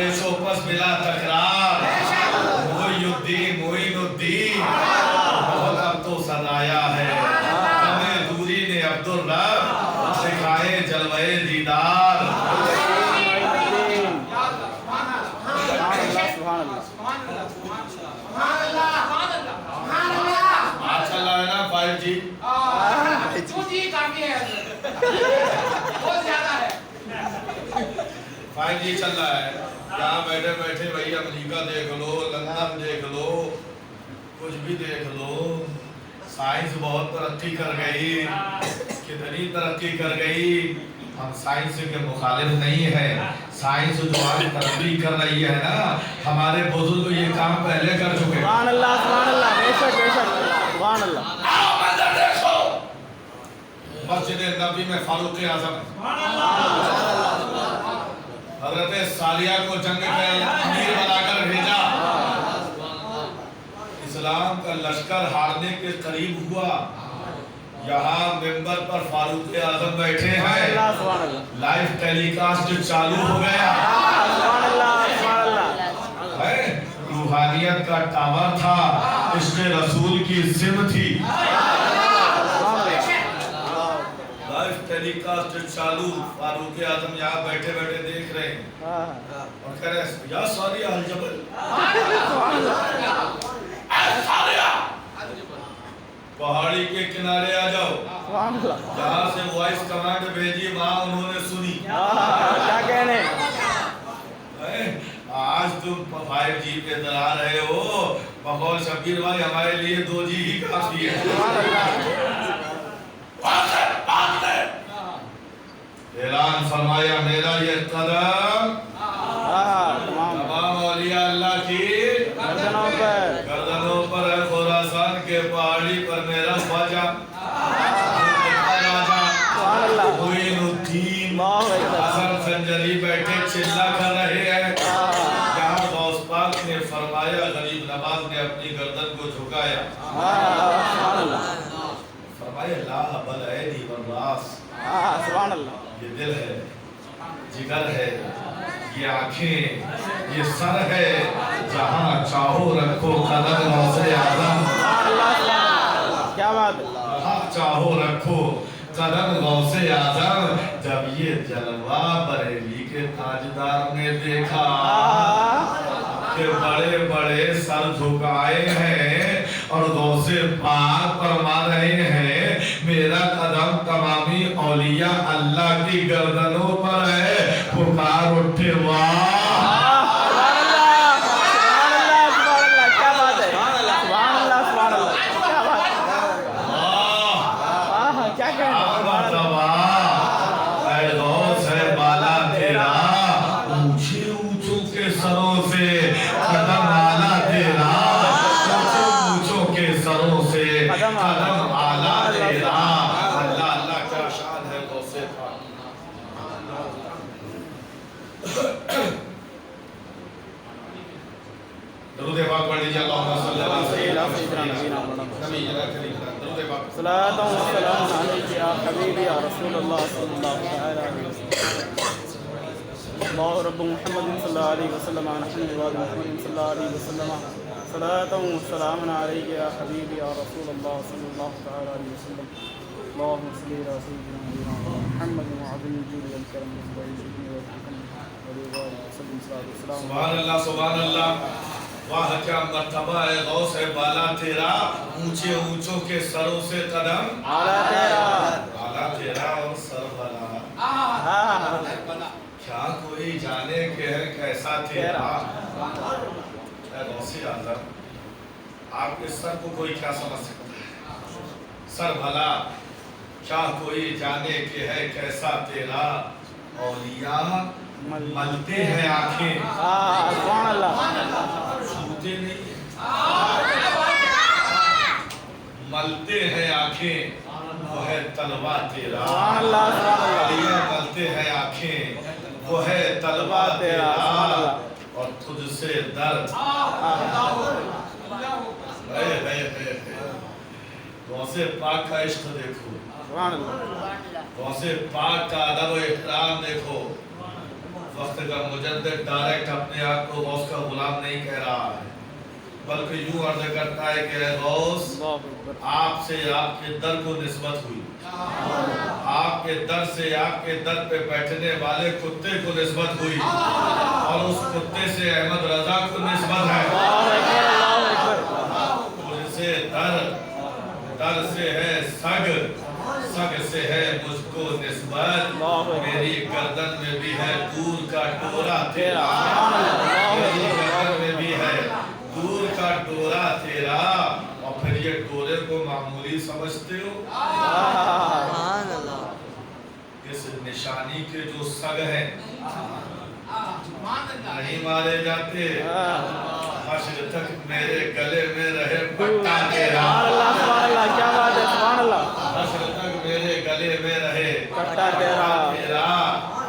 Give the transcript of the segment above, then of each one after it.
पेशो पस मिला तकरार, मोइनुद्दीन बहुत अब तो सदाया है, हमें दूरी ने अब्दुल रब सिखाए जलवे दीदार। अच्छा लग रहा है ना 5G? 2G काफी है, बहुत ज्यादा है। 5G चल रहा है, यहाँ बैठे बैठे भाई अमेरिका देख लो, लंदन देख लो, कुछ भी देख लो, साइंस बहुत तरक्की कर गई, कितनी तरक्की कर गई। हम साइंस के मुखालिफ नहीं है, साइंस जो आज तरक्की कर रही है ना, हमारे बुजुर्ग ये काम पहले कर चुके हैं। सुभान अल्लाह, बेशक बेशक, सुभान अल्लाह। आओ मंदिर देखो, मस्जिद नबी में फारूक आजम हजरत सालिया को जंग के अमीर बनाकर भेजा, इस्लाम का लश्कर हारने के करीब हुआ, यहाँ मिंबर पर फारूक आजम बैठे हैं, लाइव टेलीकास्ट चालू हो गया है, रूहानियत का टावर था, इसके रसूल की सिम थी, लाइव टेलीकास्ट चालू, फारूक आजम यहाँ बैठे बैठे देख रहे हैं और कह रहे हैं या सालिया अल जबल, पहाड़ी के किनारे आ जाओ, जहाँ से वॉइस कमांड भेजी वहाँ उन्होंने सुनी। क्या कहने, आज तुम 5G पे डरा रहे हो, बकौल शबीर भाई हमारे लिए 2G ही काफी है। ऐलान फरमाया मेरा ये कदम तमाम औलिया अल्लाह की गर्दनों पर है, खुरासान के पहाड़ी पर मेरा ख्वाजा राजा मोइनुद्दीन हसन संजरी बैठे चिल्ला कर रहे हैं, जहाँ गौस पाक ने फरमाया गरीब नवाज ने अपनी गर्दन को झुकाया, फरमाया ला बल ऐनी वल्लास, ये दिल है, जिगर है, ये आंखें, ये सर है, जहाँ चाहो रखो कदम गौसे आजम, क्या बात है, जहाँ चाहो रखो कदम गौसे आजम। जब ये जलवा बरेली के ताजदार ने देखा कि बड़े बड़े सर झुकाए हैं और गौसे पाक फरमा रहे हैं मेरा कदम तमामी औलिया अल्लाह की गर्दनों पर है, पुकार उठे वाह, क्या बात है, सुभान अल्लाह, क्या बात है, क्या कहने, गौस है बाला तेरा, ऊंचे ऊंचों के सरों से कदम आला तेरा, ऊंचे ऊंचों के सरों से कदम आला तेरा। अल्लाह अल्लाह क्या शान है गौसे पाक। दरूद पाक पढ़ लीजिए, अल्लाहुम्मा सल्ली अला सय्यिदिना नबीना करीम, दरूद पाक। सलातो व सलाम अलैका या हबीबी या रसूलल्लाह सल्लल्लाहु अलैहि वसल्लम, अल्लाहु रब्बु मुहम्मदिन सल्लल्लाहु अलैहि वसल्लम, नहनु इबाद मुहम्मदिन सल्लल्लाहु अलैहि वसल्लम, सलातो व सलाम अलैका या हबीबी या रसूलल्लाह सल्लल्लाहु अलैहि वसल्लम, अल्लाहुम्मा सल्ली अला सय्यिदिना मुहम्मदिन व अज़म जुल वल करम व इज़्ज़ति व इकराम व रिवाज सल्लल्लाहु अलैहि वसल्लम। सुभान अल्लाह, सुभान अल्लाह, वाह क्या मर्तबा है गौस है बाला तेरा, ऊंचे ऊंचों के सरों से कदम आला तेरा, आला तेरा और सर बला, क्या कोई जाने के है कैसा तेरा। गौसे आजम आपके सर को कोई क्या समझ सकता है, सर भला क्या कोई जाने के है कैसा तेरा, औलिया मलते हैं आंखें, सुभान अल्लाह, छूते नहीं, मलते हैं आंखें, वो है तलवा तेरा, औलिया मलते हैं आंखें, वो है तलवा तेरा, और तुझसे दर्द गौसे पाक का इश्क देखो, गौसे पाक का अदब व इहतराम देखो, वक्त का मुजद्दिद डायरेक्ट अपने आप को गौस का गुलाम नहीं कह रहा है, बल्कि यूं अर्ज करता है कि ऐ गौस, आपसे आपके दर को निस्बत हुई, आपके दर से आपके दर पे बैठने वाले कुत्ते को निस्बत हुई, और उस कुत्ते से अहमद रजा को निस्बत है। मुझसे दर से है सग, सग से है मुझको निस्बत, मेरी गर्दन में भी है दूर का डोरा तेरा, मेरी गर्दन में भी है दूर का डोरा तेरा। और फिर ये डोरे को मामूली समझते हो? इस निशानी के जो सग हैं नहीं मारे जाते, हश्र तक मेरे गले में रहे पट्टा तेरा, क्या बात है, सुभान अल्लाह। हश्र तक मेरे गले में रहे पट्टा तेरा।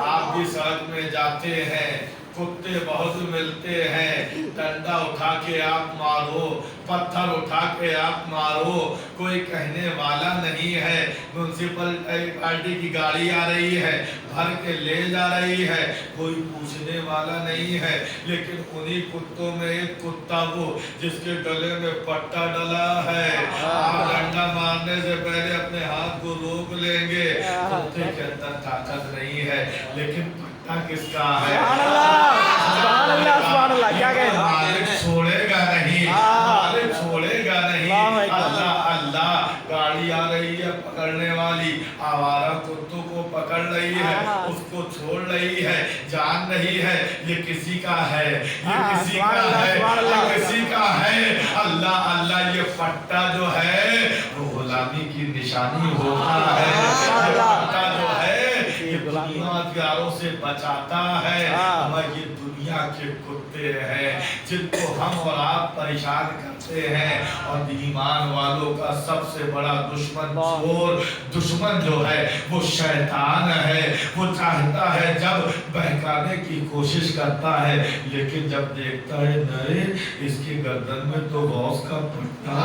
आप भी सड़क में जाते हैं, कुत्ते बहुत मिलते हैं, डंडा उठा के आप मारो, पत्थर उठा के आप मारो, कोई कहने वाला नहीं है। म्युनिसिपैलिटी की गाड़ी आ रही है, भर के ले जा रही है, कोई पूछने वाला नहीं है। लेकिन उन्हीं कुत्तों में एक कुत्ता वो जिसके गले में पट्टा डला है, आप डंडा मारने से पहले अपने हाथ को रोक लेंगे। कुत्ते के अंदर ताकत नहीं है, लेकिन पट्टा किसका है? क्या कहें? मालिक छोड़ेगा नहीं, मालिक छोड़ेगा नहीं। अल्लाह अल्लाह, गाड़ी आ रही है पकड़ने वाली, आवारा कुत्तों को पकड़ रही है, उसको छोड़ रही है, जान रही है ये किसी का है, ये किसी का है, ये किसी का है। अल्लाह अल्लाह, ये पट्टा जो है वो गुलामी की निशानी होता है। ये पट्टा जो है ये गुलामों से बचाता है। हमारे ये दुनिया के कुत्ते हैं जिनको हम और आप परेशान करते हैं, और ईमान वालों का सबसे बड़ा दुश्मन चोर, दुश्मन जो है वो शैतान है। वो चाहता है, जब बहकाने की कोशिश करता है, लेकिन जब देखता है नए इसकी गर्दन में तो गौस का पट्टा,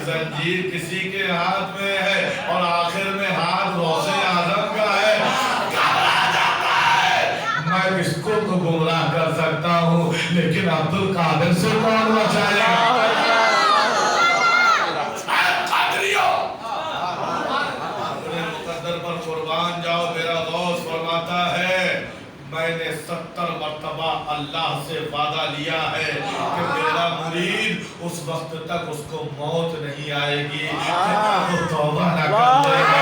जंजीर किसी के हाथ में है, और आखिर में हाथ गौसे आजम का है। मैं किसको तो गुमराह कर सकता हूँ, लेकिन अब्दुल कादिर से कौन बचाएगा? अपने मुकद्दर पर कुर्बान जाओ। मेरा गौस फरमाता है, मैंने 70 मर्तबा अल्लाह से वादा लिया है कि मेरा मुरीद उस वक्त तक उसको मौत नहीं आएगी वो तौबा न कर लेगा।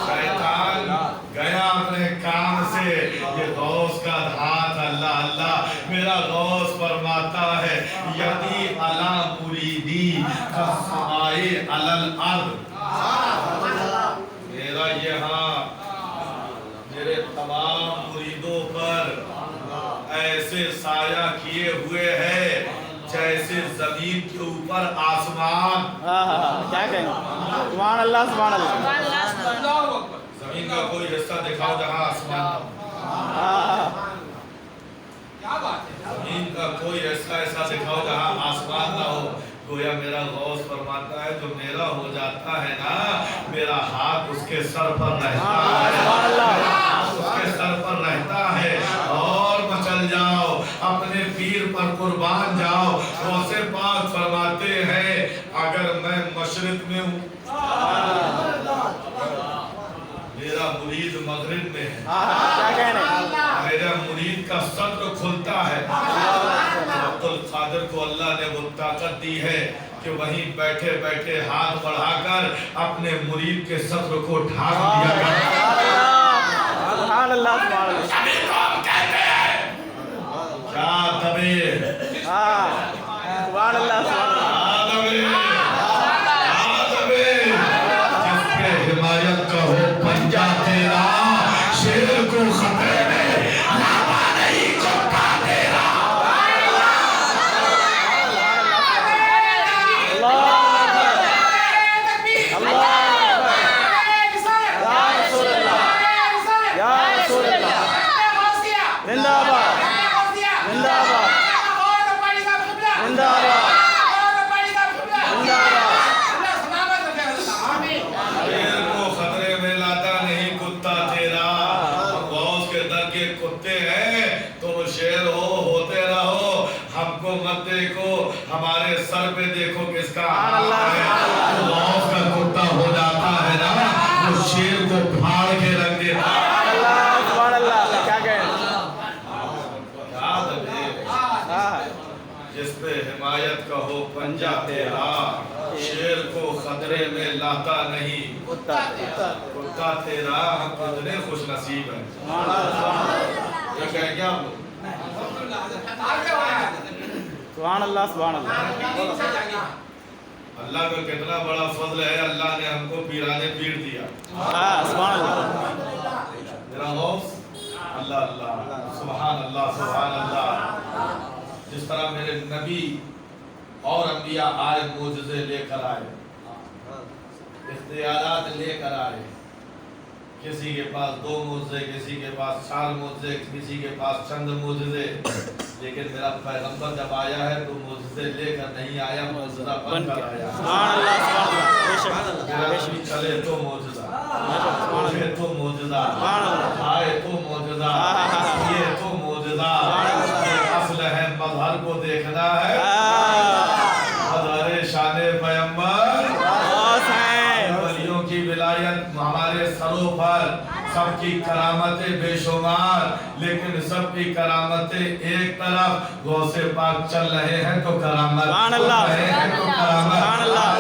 शैतान गया अपने काम से, ये गौस का हाथ। अल्लाह अल्लाह, मेरा गौस फरमाता है, यदि अला मुरीदी कसमाए अलल अर्द, मेरा यहाँ मेरे तमाम मुरीदों पर ऐसे साया किए हुए है जैसे जमीन के ऊपर आसमान। क्या कहें? सुभान अल्लाह, सुभान अल्लाह। जमीन का कोई हिस्सा दिखाओ जहाँ आसमान, क्या बात है? जमीन का कोई ऐसा दिखाओ जहाँ आसमान ना हो। गोया मेरा गौस फरमाता है, जो मेरा हो जाता है ना, मेरा हाथ उसके सर पर रहता है, उसके सर पर रहता है। और मचल जाओ, अपने पीर पर कुर्बान जाओ। गौसे पाक फरमाते हैं, अगर मैं मशरिक में हूँ, मेरा मुरीद मगरिब में है, क्या कहने? मेरा मुरीद का सत्र खुलता है। अब्दुल कादिर को अल्लाह ने वो ताकत दी है कि वहीं बैठे बैठे हाथ बढ़ाकर अपने मुरीद के सत्र को ढाक दिया करता। सुभान अल्लाह, सुभान अल्लाह। सभी कौम कहते हैं क्या दबे, सुभान अल्लाह, सुभान अल्लाह। जिस पे हिमायत का हो पंजा तेरा, शेर को खतरे में लावा नहीं चौका तेरा। हमको मत देखो, हमारे सर पे देखो किसका हाथ है। गौस का कुत्ता हो जाता है ना, वो शेर को फाड़ के रख देता है। क्या कहें? याद रहे, जिस पे हिमायत का हो पंजा तेरा, शेर को खतरे में लाता नहीं कुत्ता तेरा। हम कितने खुश नसीब हैं। क्या कहेंगे आप लोग? सुभान अल्लाह, सुभान अल्लाह। अल्लाह का कितना बड़ा फजल है, अल्लाह ने हमको पीराने पीर दिया। सुभान अल्लाह। मेरा गौस अल्लाह अल्लाह, सुभान अल्लाह, सुभान अल्लाह। जिस तरह मेरे नबी और अंबिया आए, मोजज़े लेकर आए, इख्तियारात लेकर आए। किसी के पास 2 मोजज़े, किसी के पास 4 मोजज़े, किसी के पास चंद मोजज़े। लेकिन मेरा पैगंबर जब आया है तो मोजज़े लेकर नहीं आया, मोजज़ा बनकर आया। सुभान अल्लाह, सुभान अल्लाह। बेशक मेरा नबी चले तो मोजज़ा, उठे तो मोजज़ा, सुभान अल्लाह। आए तो मोजज़ा, ये तो मोजज़ा। असल है मज़हर को देखना है, मज़हर शाने पैगंबर। वलियों की विलायत हमारे सरों पर, सबकी करामतें बेशुमार, लेकिन सबकी करामतें एक तरफ। गौसे पाक चल रहे हैं तो करामत, रहे हैं तो करामत,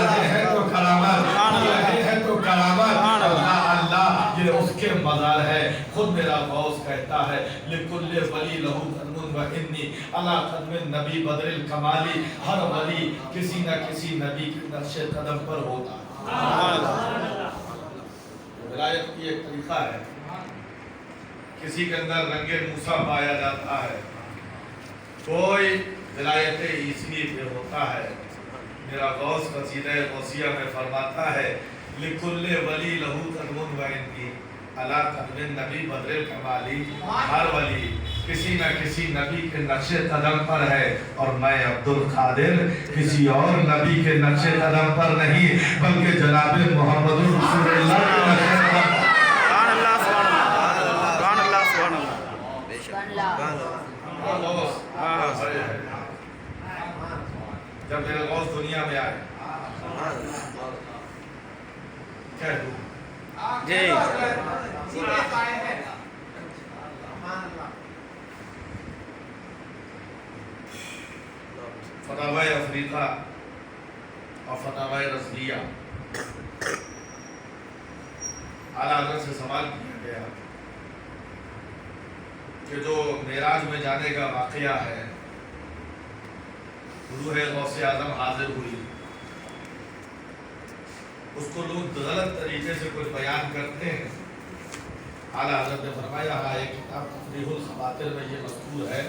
रहे हैं तो करामत, रहे हैं तो करामत। अल्लाह अल्लाह, ये उसके मज़ार है। खुद मेरा गौस कहता है, लिकुल्ले वली लहू कदमुन व इन्नी अला कदमिन नबी बदरिल कमाली। हर वली किसी न किसी नबी के नक्शे कदम पर होता है। विलायत की एक तरीका है, किसी के अंदर रंगे मूसा पाया जाता है, कोई विलायत ईसवी पे होता है। मेरा गौस कसीदा गौसिया में फरमाता है, लिकुल्ले वली लहू कदमुन व इन्नी अला कदमिन नबी बदरिल कमाली। हर वली किसी न किसी नबी के नक्शे कदम पर है, और मैं अब्दुल कादिर किसी और नबी के नक्शे कदम पर नहीं, बल्कि जनाब मोहम्मद रसूलुल्लाह के नक्शे कदम पर। सुभान अल्लाह, सुभान अल्लाह, सुभान अल्लाह, सुभान अल्लाह। जब मेरे गौस दुनिया में आए, क्या जी फतावाए अफ्रीका और फतावाए रज़विया आला हज़रत से सवाल किया गया कि जो मेराज में जाने का वाक़या है, रूह गौसे आज़म हाजिर हुई, उसको लोग गलत तरीके से कुछ बयान करते हैं। आला हज़रत ने फरमाया, हाँ, एक किताब तफ़रीहुल ख़वातिर में ये मज़कूर है।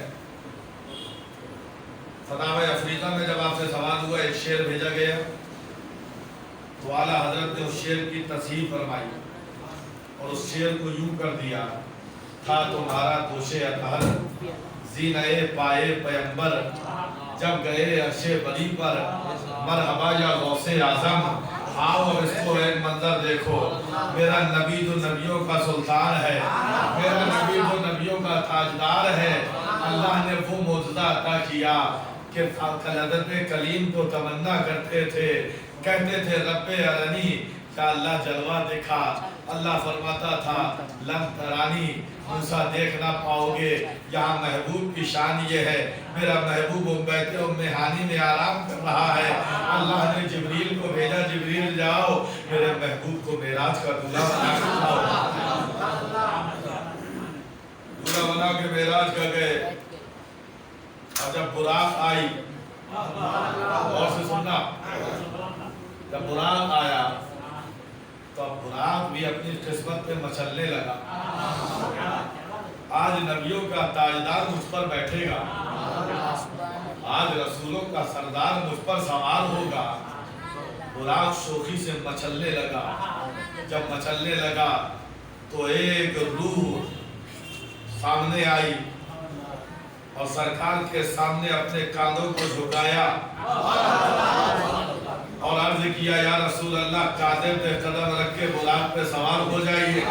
फतावा अफ्रीका में जब आपसे सवाल हुआ, एक शेर भेजा गया, तो आला हज़रत ने उस शेर की तस्हीह फरमाई और उस शेर को यूं कर दिया, था तुम्हारा दोषे अतहर ज़ीने पाए पैगंबर, जब गए अर्शे बरी पर मरहबा या गौसे आज़म। आओ अब इसको एक मंजर देखो, मेरा नबी जो नबियों का सुल्तान है, मेरा नबी जो नबियों का ताजदार है। अल्लाह ने वो मौजज़ा अता किया कि हज़रत कलीम को तमन्ना करते थे, कहते थे रब्बे अरनी, क्या अल्लाह जलवा दिखा। अल्लाह फरमाता था लम तरानी, मूसा देख ना पाओगे। यहाँ महबूब की शान ये है, मेरा महबूब बैठे उम्मे हानी में आराम कर रहा है। अल्लाह ने जिब्रील को भेजा, जिब्रील जाओ मेरे महबूब को मेराज का दूल्हा बना के लाओ। दूल्हा बना के मेराज कर गए, और जब बुराक आई, और से सुनना, जब बुराक आया तो अब बुराक भी अपनी किस्मत पे मचलने लगा। आज नबियों का ताजदार मुझ पर बैठेगा, आज रसूलों का सरदार मुझ पर सवार होगा। बुराक शोखी से मचलने लगा। जब मचलने लगा तो एक रूह सामने आई और सरकार के सामने अपने कांधों को झुकाया और अर्ज किया, या रसूल अल्लाह, कादर पे कदम रख के बुराक पे सवार हो जाइए।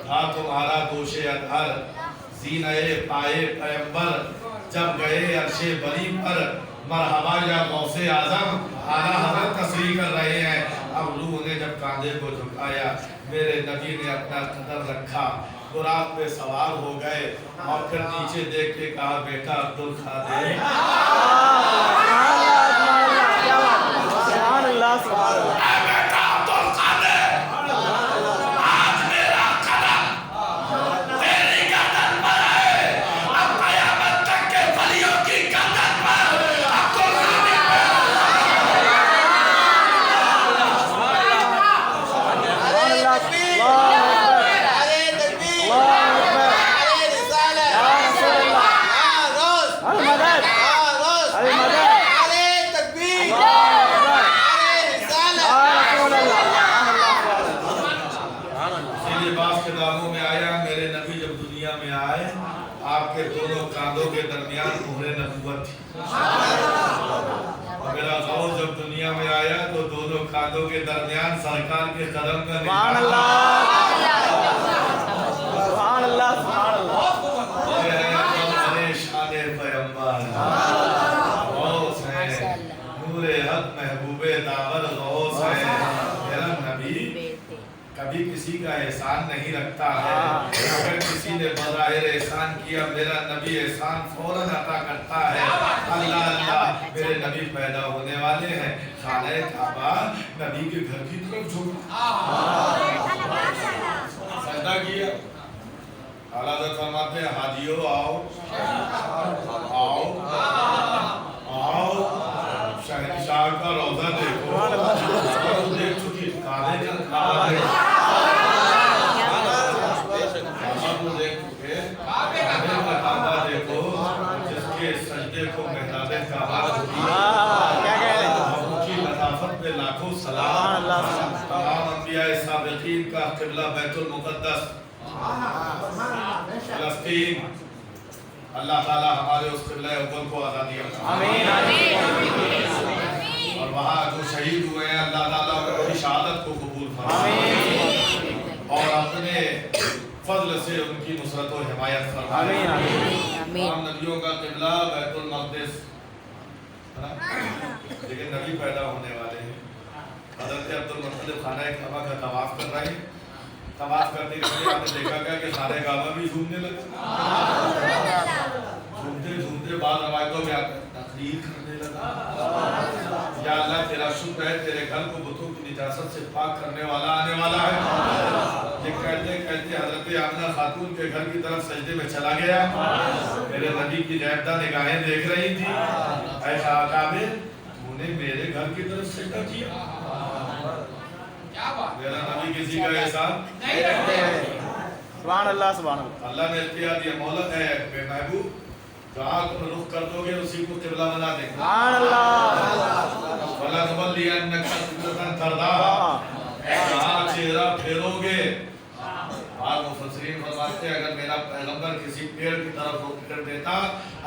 था तुम्हारा दोषे अदहर सीने पाए पैगंबर जब गए अर्शे बरी पर मरहबा या गौसे आजम आला हजरत तस्वीर कर रहे हैं। अब रूह ने जब कांधे को झुकाया मेरे नबी ने अपना कदम रखा, बुराक पे सवार हो गए और फिर नीचे देख के कहा बेटा अब्दुल खादिर आपके दोनों कांधों के दरमियान मोहरे नबूवत थी। मेरा गौस जब दुनिया में आया तो दोनों कांधों के दरमियान सरकार के कदम का निशान नूरे हक महबूबे दावर गौस है। मेरा नबी कभी किसी का एहसान नहीं रखता है, अगर किसी ने बज़ाहिर एहसान किया मेरा नबी एहसान फौरन अता करता है। अल्लाह अल्लाह मेरे नबी पैदा होने वाले हैं, खाने काबा नबी के घर की तरफ झुका सजदा किया। आला हज़रत फरमाते हैं हाजियो आओ आओ आओ शहंशाह का रोज़ा देखो, देख चुकी काबे का काबा देखो जिसके सजदे को महराबे काबा की लताफत पे लाखों सलाम। तमाम अंबिया साबिकीन का क़िबला बैतुल मुक़द्दस फ़लस्तीन, अल्लाह ताला हमारे उस क़िबला अव्वल को आज़ादी अता आमीन और वहाँ जो शहीद हुए हैं अल्लाह ताला उनकी शहादत को कबूल फरमाए और अपने फजल से उनकी नुसरत और हिमायत फरमाए। तमाम नबियों का क़िबला बैतुल मक़दिस, लेकिन नबी पैदा होने वाले हैं। हज़रत अब्दुल मुत्तलिब खाना काबा का तवाफ कर रहे हैं। तवाफ करते करते आपने देखा क्या कि खाने काबा भी झूमने लगे। झूमते झूमते बाद रवायतों में तकरीर करने लगा, या अल्लाह तेरा शुक्र है तेरे घर को बुतों की निजासत से पाक करने वाला आने वाला है। ये कहते कहते हज़रत आमिना खातून के घर की तरफ सजदे में चला गया। मेरे नबी की ज़ैबदा निगाहें देख रही थी, ऐसा काबे तूने मेरे घर की तरफ सजदा किया। मेरा नबी किसी का एहसान नहीं रखते हैं। सुभान अल्लाह सुभान अल्लाह। अल्लाह ने इख्तियार दिया, मौला है महबूब जहाँ तुम रुख कर दोगे उसी को क़िबला बना देंगे। सुभान अल्लाह। वला तुवल्लियन्नका क़िबलतन तरदाहा, जहाँ चेहरा फेरोगे। आज मुफस्सिरीन फरमाते हैं अगर मेरा पैगंबर किसी पेड़ की तरफ रुख कर देता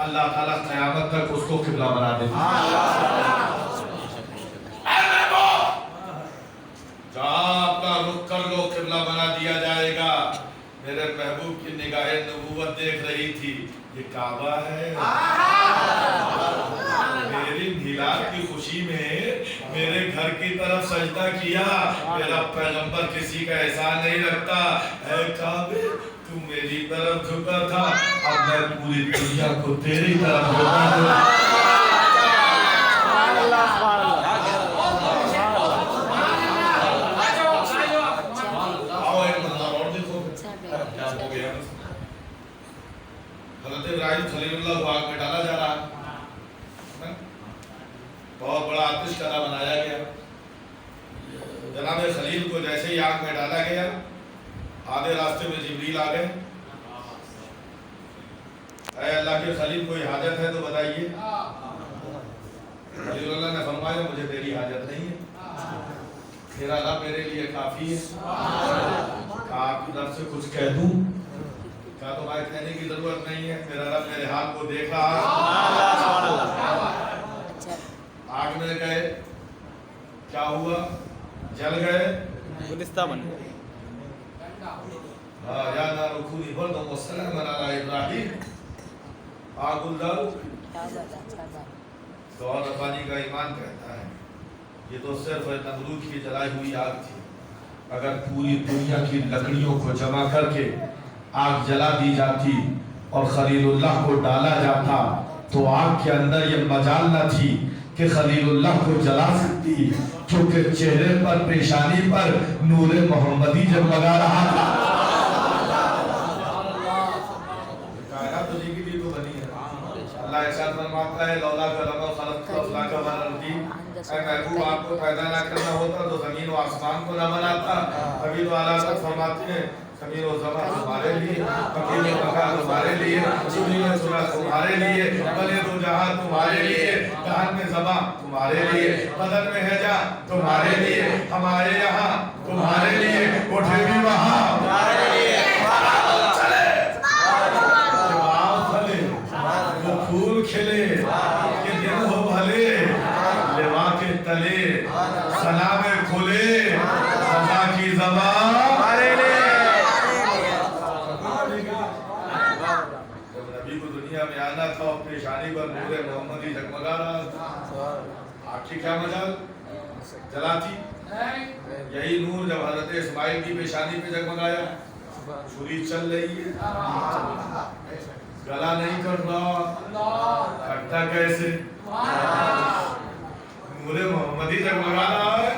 अल्लाह ताला क़यामत तक उसको क़िबला बना देता। जहाँ आपका रुख कर लो क़िबला बना दिया जाएगा। मेरे महबूब की निगाहें नबूवत देख रही थी, ये काबा है। मेरी मिलाद की खुशी में मेरे घर की तरफ सजदा किया। मेरा पैगंबर किसी का एहसान नहीं रखता। ऐ काबे तू मेरी तरफ झुका था, अब मैं पूरी दुनिया को तेरी तरफ झुका दूं। हज़रत इब्राहिम खलीलुल्लाह को आग में डाला जा रहा है, बहुत बड़ा आतिशकदा बनाया गया। जनाब खलील को जैसे ही आग में डाला गया आधे रास्ते में जिब्रील आ गए। अल्लाह के खलील कोई हाजत है तो बताइए। खलीलुल्लाह ने फरमाया मुझे तेरी हाजत नहीं है, तेरा रब मेरे लिए काफी है। आपकी तरफ से कुछ कह दूं? क्या तुम्हारे कहने की जरूरत नहीं है, मेरा रब मेरे हाथ को देख रहा है। आग में गए, क्या हुआ? जल गए, गुलिस्ता बन गए। या नारु कूनी बर्दन व सलामन अला इब्राहिम। आग गुलदार तो और रब्बानी का ईमान कहता है ये तो सिर्फ नमरूद की जलाई हुई आग थी। अगर पूरी दुनिया की लकड़ियों को जमा करके आग जला दी जाती और खलीलुल्लाह को डाला जाता तो आग के अंदर ये मजाल न थी कि खलीलुल्लाह को जला सकती, क्योंकि चेहरे पर पेशानी पर नूरे मोहम्मदी जगमगा रहा था। कायनात तुझी की भी तो बनी है। अल्लाह इरशाद फरमाता है लौला कलमा खलक़तु अफ़लाका वल अर्दी, ऐ महबूब आपको पैदा ना करना होता तो जमीन व आसमान को ना बनाता। अभी तो आला तक फरमाते हैं ज़मीन व ज़मान तुम्हारे लिए, मकीन व मकान तुम्हारे लिए, सुनी व सुना तुम्हारे लिए, बले दो जहां तुम्हारे लिए, जहान में ज़बां तुम्हारे लिए, बदन में है जा तुम्हारे लिए, हमारे यहाँ तुम्हारे लिए, उठे भी वहाँ तुम्हारे लिए, चले फले वो फूल खिले कि दिन हो भले, लेवा के तले सलामे खुले, सजा की ज़बां हमारे लिए। जब नबी को दुनिया में आना था और पेशानी पर नूरे मोहम्मदी जगमगा रहा था, आखिर क्या मजाल जलाती। यही नूर जब हजरत इस्माइल की पेशानी पे जगमगाया, छुरी चल रही है, गला नहीं कट रहा, कटता कैसे, नूरे मोहम्मदी जगमगा रहा है।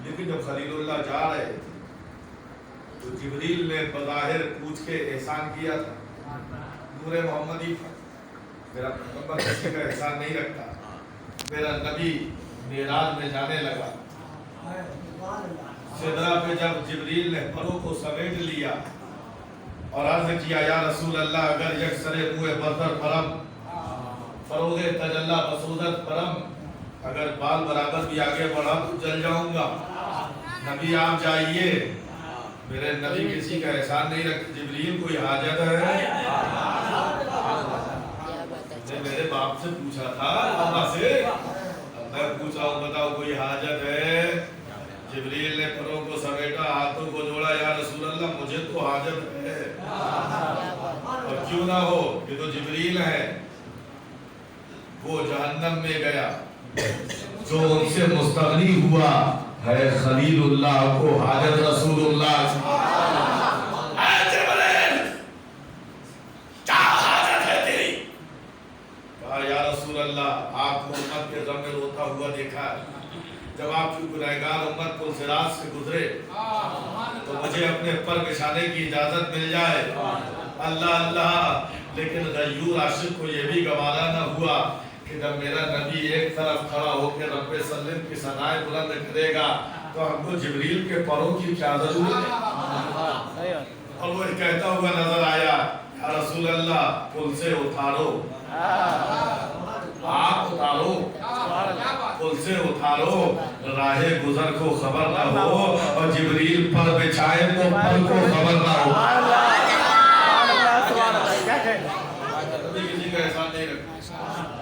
लेकिन जब खलीलुल्लाह जा रहे तो जिब्रील ने बज़ाहिर पूछ के एहसान किया था, नूरे मोहम्मदी मेरा पैगंबर किसी का एहसान नहीं रखता। मेरा नबी मेराज में जाने लगा, सिदरा पे जब जिब्रील ने फरों को समेट लिया और अर्ज किया या रसूल अल्लाह अगर यकसरे मुए बसर परम फरोगे तजल्ला बसूदत परम, अगर बाल बराबर भी आगे बढ़ा तो जल जाऊंगा। नबी आप जाइए, मेरे नबी किसी का एहसान नहीं रखते। जिब्रील कोई हाजत है? मेरे बाप से पूछा था, अम्मा से, अब मैं पूछा हूँ बताओ कोई हाजत है? जिब्रील ने फरों को समेटा, हाथों को जोड़ा, या रसूल अल्लाह मुझे तो हाजत है। और क्यों ना हो, ये तो जिब्रील है। वो जहन्नम में गया, जो उनसे मुस्तगनी हुआ है खलीलुल्लाह को हाजत रसूलुल्लाह। क्या हाजत है तेरी? कहा या रसूल अल्लाह आपको उम्मत के गम में रोता हुआ देखा, जब आपकी गुनहगार उम्मत को सिरात से गुजरे तो मुझे अपने पर बिछाने की इजाजत मिल जाए। अल्लाह अल्लाह, लेकिन गयूर आशिक को यह भी गवारा न हुआ कि जब मेरा नबी एक तरफ खड़ा होकर रब्बे सल्लम की सनाए बुलंद करेगा तो हमको जिब्रील के परों की क्या जरूरत है। और वो कहता हुआ नजर आया या रसूल अल्लाह पुल से उतारो, आप उतारो, पुल से उतारो, राहे गुजर को खबर ना हो और जिब्रील पर बिछाए तो पर को खबर ना हो। किसी का एहसान नहीं रखा।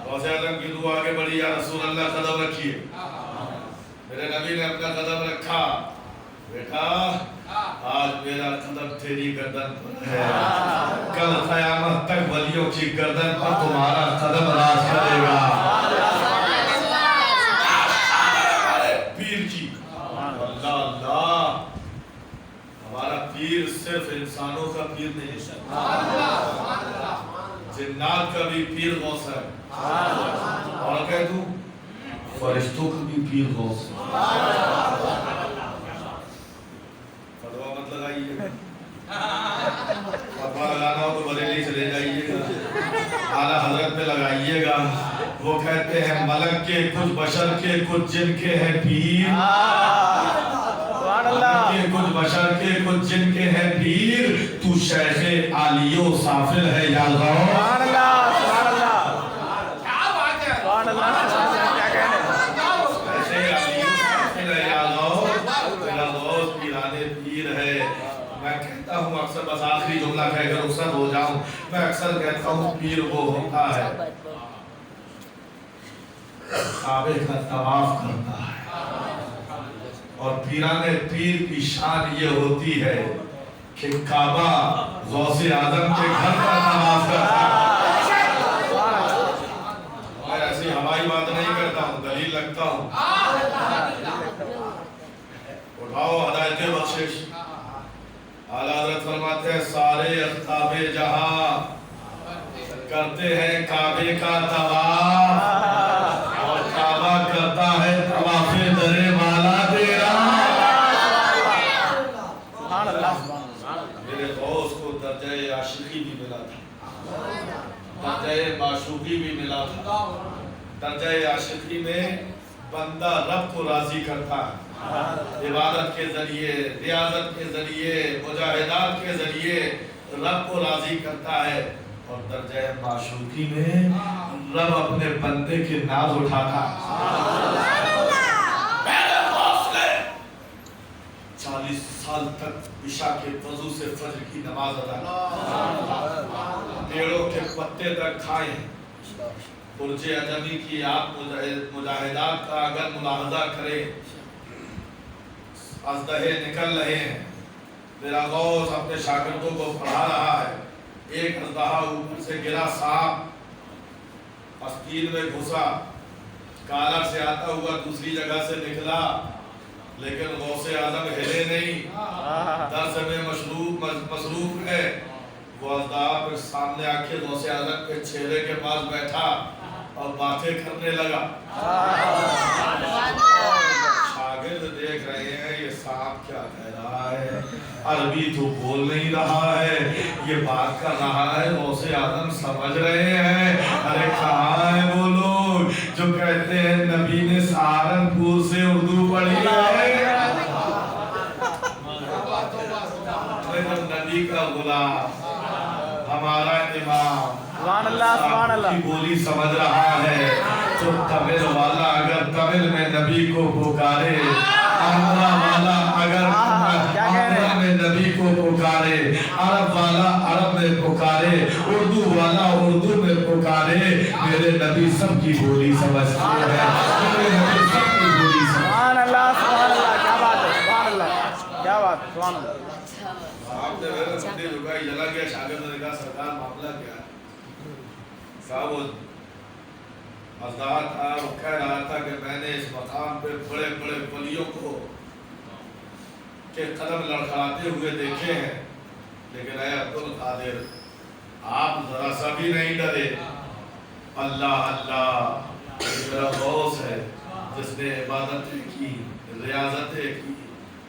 गौसे आज़म की दुआ आगे बढ़ी, या रसूल अल्लाह कदम रखिए। मेरे नबी ने अपना कदम रखा, बेटा आज मेरा कदम तेरी गर्दन पर है, कल क़यामत तक वलियों की गर्दन पर तुम्हारा कदम राज करेगा। पीर की अल्लाह अल्लाह, हमारा पीर सिर्फ इंसानों का पीर नहीं, जिन्नात का भी पीर गौस है, और कह दूं फरिश्तों का भी पीर गौस है। फतवा मत लगाइएगा, फतवा लगाना हो तो बरेली चले जाइएगा, आला हजरत में लगाइएगा। वो कहते हैं मलक के कुछ बशर के कुछ जिन के हैं पीर, के कुछ बशर के कुछ जिन के हैं पीर, तू शेखे आलियो साफिल है या अक्सर बस आखिरी जुमला कहकर रुखसत हो जाऊं, मैं अक्सर कहता हूँ पीर वो होता है काबे का तवाफ करता है। और पीराने पीर की शान ये होती है कि काबा गौसे आजम के घर का तवाफ करता। मैं ऐसी हवाई बात नहीं करता हूँ, दलील लगता हूँ। उठाओ हदायत बख्शिश। आला हज़रत फरमाते हैं सारे अख्ताबे जहां करते हैं काबे का तवाफ और काबा करता है तवाफे दरे वाला तेरा। मेरे गौस को दर्जा आशिकी भी मिला था, दर्जा माशूकी भी मिला था। दर्जा आशिकी में बंदा रब को राजी करता है, इबादत के जरिए, रियाजत के जरिए, मुजाहिदात के जरिए रब को राजी करता है। और दर्जा माशूकी में रब अपने बंदे के नाज उठाता है। 40 साल तक इशा के वजू से फजर की नमाज अदा, पेड़ों के पत्ते तक खाएं। पुरजे अजमी की आप मुजाहिदात का अगर मुलाहजा करें, अज़दहे निकल रहे हैं। मेरा गौस अपने शागिर्दों को पढ़ा रहा है। एक अज़दहा ऊपर से गिरा, सांप आस्तीन में घुसा, कालर से आता हुआ दूसरी जगह से निकला, लेकिन गौसे आजम हिले नहीं, दर्स में मसरूफ है। वो अज़दहा फिर सामने आके गौसे आजम के चेहरे के पास बैठा और बातें करने लगा। शागिर्द देख रहे हैं ये सांप क्या कह रहा है, अरबी तो बोल नहीं रहा है, ये बात कर रहा है। गौसे आजम समझ रहे हैं। अरे कहाँ है वो लोग जो कहते हैं नबी ने सहारनपुर से उर्दू पढ़ी है। नबी का गुलाम, हमारा इमाम की बोली समझ रहा है। तो तमिल वाला अगर तमिल में नबी को पुकारे, आंध्रा वाला अगर आंध्रा में नबी को पुकारे, अरब वाला अरब में पुकारे, उर्दू वाला उर्दू में पुकारे, मेरे नबी सबकी बोली समझते हैं। मेरे नबी सबकी बोली सुभान अल्लाह, सुभान अल्लाह। क्या बात है, सुभान अल्लाह, क्या बात है, सुभान अल्लाह। आपने मेरे मुद्दे रुकाई जला गया। शागिर्द ने कहा सरकार मामला क्या है? साहब वो अज़दहा था, वो कह रहा था कि मैंने इस मकाम पे बड़े बड़े वलियों को के कदम लड़खड़ाते हुए देखे हैं, लेकिन ऐ अब्दुल कादिर आप जरा सा भी नहीं डरे। अल्लाह अल्लाह मेरा गौस है जिसने इबादतें की, रियाजतें की,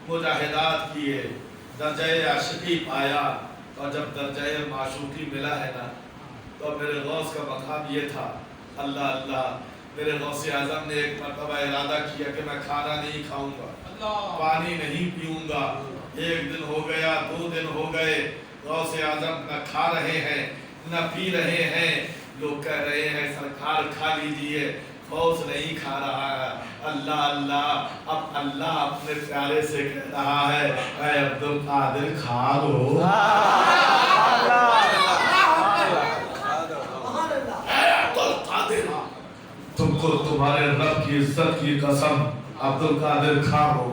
मुजाहिदात किए, दर्जा आशिकी पाया। और जब दर्जा माशूकी मिला है ना, तो मेरे गौस का मकाम ये था। अल्लाह अल्लाह, मेरे गौसे आजम ने एक मरतबा इरादा किया कि मैं खाना नहीं खाऊंगा, पानी नहीं पीऊंगा। एक दिन हो गया, 2 दिन हो गए, गौसे आजम न खा रहे हैं न पी रहे हैं। लोग कह रहे हैं सरकार खा लीजिए, गौस नहीं खा रहा है। अल्लाह अल्लाह, अब अल्लाह अपने प्यारे से कह रहा है ऐ अब्दुल कादिर खा लो। तुमको तुम्हारे रब की इज्जत की कसम, अब्दुल कादिर खा लो,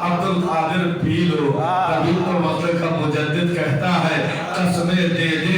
अब्दुल कादिर पी लो। तभी तो वक्त का मुजद्दिद कहता है कसमें दे दे